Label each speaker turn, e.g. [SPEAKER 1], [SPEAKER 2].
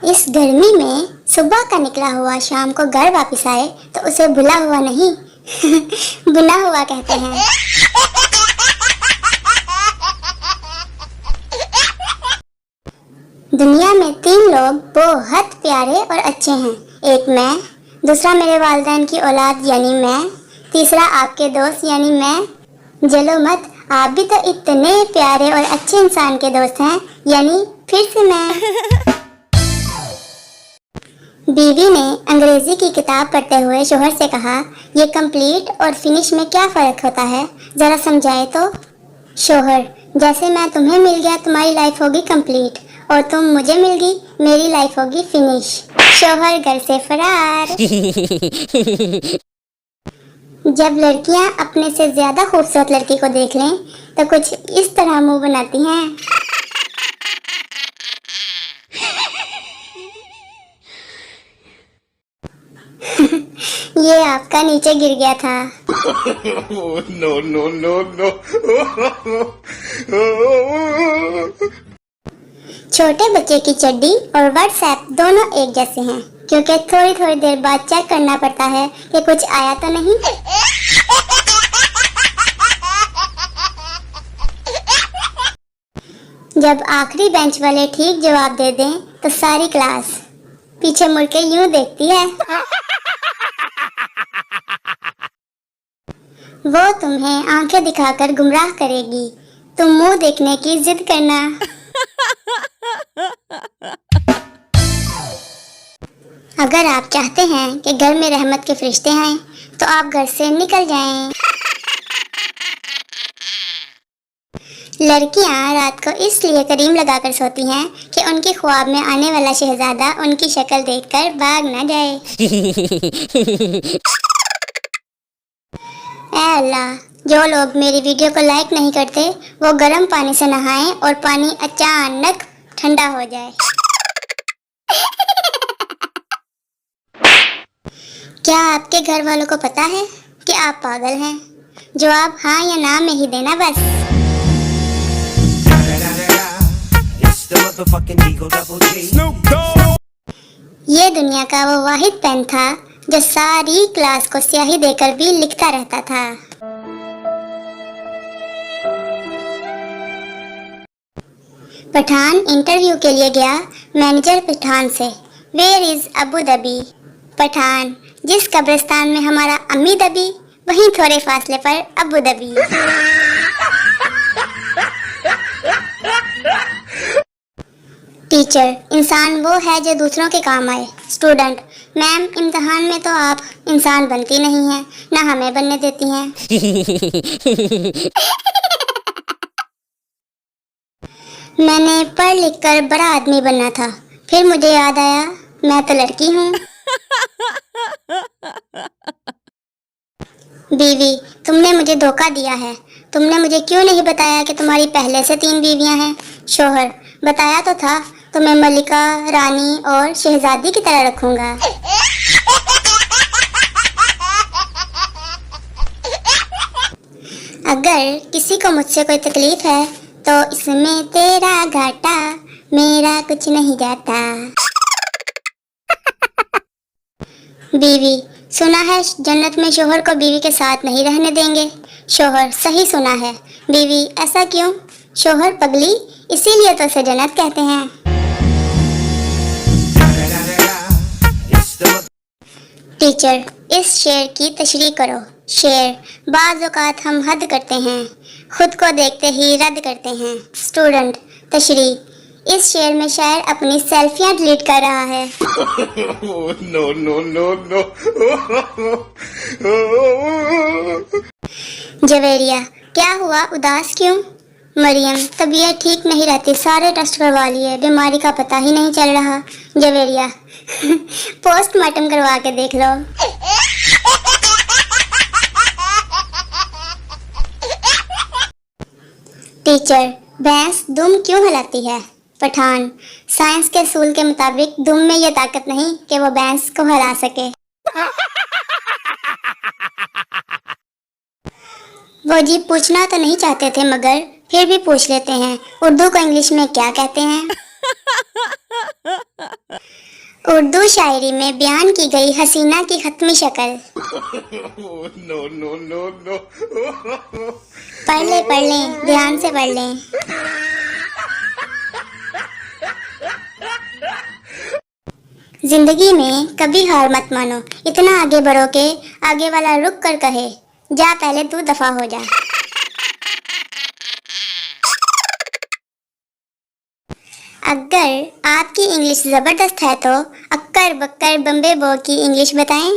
[SPEAKER 1] इस गर्मी में सुबह का निकला हुआ शाम को घर वापस आए तो उसे भुला हुआ नहीं बुना हुआ कहते हैं। दुनिया में 3 लोग बहुत प्यारे और अच्छे हैं। एक मैं, दूसरा मेरे वालिदैन की औलाद यानी मैं, तीसरा आपके दोस्त यानी मैं। जलो मत, आप भी तो इतने प्यारे और अच्छे इंसान के दोस्त हैं, यानी फिर से मैं। बीवी ने अंग्रेजी की किताब पढ़ते हुए शोहर से कहा, ये कंप्लीट और फिनिश में क्या फ़र्क होता है, ज़रा समझाए तो। शोहर, जैसे मैं तुम्हें मिल गया तुम्हारी लाइफ होगी कंप्लीट और तुम मुझे मिल गई मेरी लाइफ होगी फिनिश। शोहर घर से फरार। जब लड़कियां अपने से ज़्यादा खूबसूरत लड़की को देख लें तो कुछ इस तरह मुंह बनाती हैं। ये आपका नीचे गिर गया था।
[SPEAKER 2] No no no no.
[SPEAKER 1] छोटे बच्चे की चड्डी और व्हाट्सएप दोनों एक जैसे हैं, क्योंकि थोड़ी थोड़ी देर बाद चेक करना पड़ता है कि कुछ आया तो नहीं। जब आखिरी बेंच वाले ठीक जवाब दे दें तो सारी क्लास पीछे मुड़ के यूं देखती है। वो तुम्हें आंखें दिखाकर गुमराह करेगी, तुम मुंह देखने की जिद करना। अगर आप चाहते हैं कि घर में रहमत के फरिश्ते आएं, तो आप घर से निकल जाएं। लड़कियां रात को इसलिए करीम लगाकर सोती हैं कि उनके ख्वाब में आने वाला शहजादा उनकी शक्ल देखकर भाग ना जाए। ऐ अल्लाह, जो लोग मेरी वीडियो को लाइक नहीं करते वो गर्म पानी से नहाएं और पानी अचानक ठंडा हो जाए। क्या आपके घर वालों को पता है कि आप पागल हैं? जवाब हाँ या ना में ही देना बस। ये दुनिया का वो वाहिद पेन था जो सारी क्लास को स्याही देकर भी लिखता रहता था। पठान इंटरव्यू के लिए गया मैनेजर पठान से, where is Abu Dhabi? Pathan, जिस कब्रिस्तान में हमारा अम्मी दबी वहीं थोड़े फासले पर अबू धाबी। टीचर, इंसान वो है जो दूसरों के काम आए। स्टूडेंट, मैम इम्तिहान में तो आप इंसान बनती नहीं हैं, ना हमें बनने देती हैं। मैंने पढ़ लिख कर बड़ा आदमी बनना था, फिर मुझे याद आया मैं तो लड़की हूँ। बीवी, तुमने मुझे धोखा दिया है, तुमने मुझे क्यों नहीं बताया कि तुम्हारी पहले से 3 बीवियां हैं? शोहर, बताया तो था, तुम्हें मलिका, रानी और शहजादी की तरह रखूंगा। अगर किसी को मुझसे कोई तकलीफ है तो इसमें तेरा घाटा, मेरा कुछ नहीं जाता। बीवी, सुना है जन्नत में शोहर को बीवी के साथ नहीं रहने देंगे। शोहर, सही सुना है। बीवी, ऐसा क्यों? शोहर, पगली, इसीलिए तो उसे जन्नत कहते हैं। टीचर, इस शेर की तशरीह करो। शेर, बाज़ औक़ात हम हद करते हैं, खुद को देखते ही रद्द करते हैं। स्टूडेंट, तशरीह, इस शेर में शायर अपनी सेल्फियां डिलीट कर रहा है।
[SPEAKER 2] No no no no.
[SPEAKER 1] Javeria, क्या हुआ, उदास क्यों? मरियम, तबीयत ठीक नहीं रहती, सारे टेस्ट करवा लिए, बीमारी का पता ही नहीं चल रहा। जवेरिया, पोस्टमार्टम करवा के देख लो। टीचर, भैंस दुम क्यों हिलाती है? पठान, साइंस के असूल के मुताबिक दुम में यह ताकत नहीं कि वो भैंस को हिला सके। वो जी पूछना तो नहीं चाहते थे मगर फिर भी पूछ लेते हैं, उर्दू को इंग्लिश में क्या कहते हैं? उर्दू शायरी में बयान की गई हसीना की खत्मी शक्ल।
[SPEAKER 2] No, no, no, no.
[SPEAKER 1] पढ़ लें, ध्यान से पढ़ लें। जिंदगी में कभी हार मत मानो, इतना आगे बढ़ो के आगे वाला रुक कर कहे, जा पहले तू दफा हो जा। अगर आपकी इंग्लिश जबरदस्त है तो अक्कर बक्कर बम्बे बो की इंग्लिश बताएं।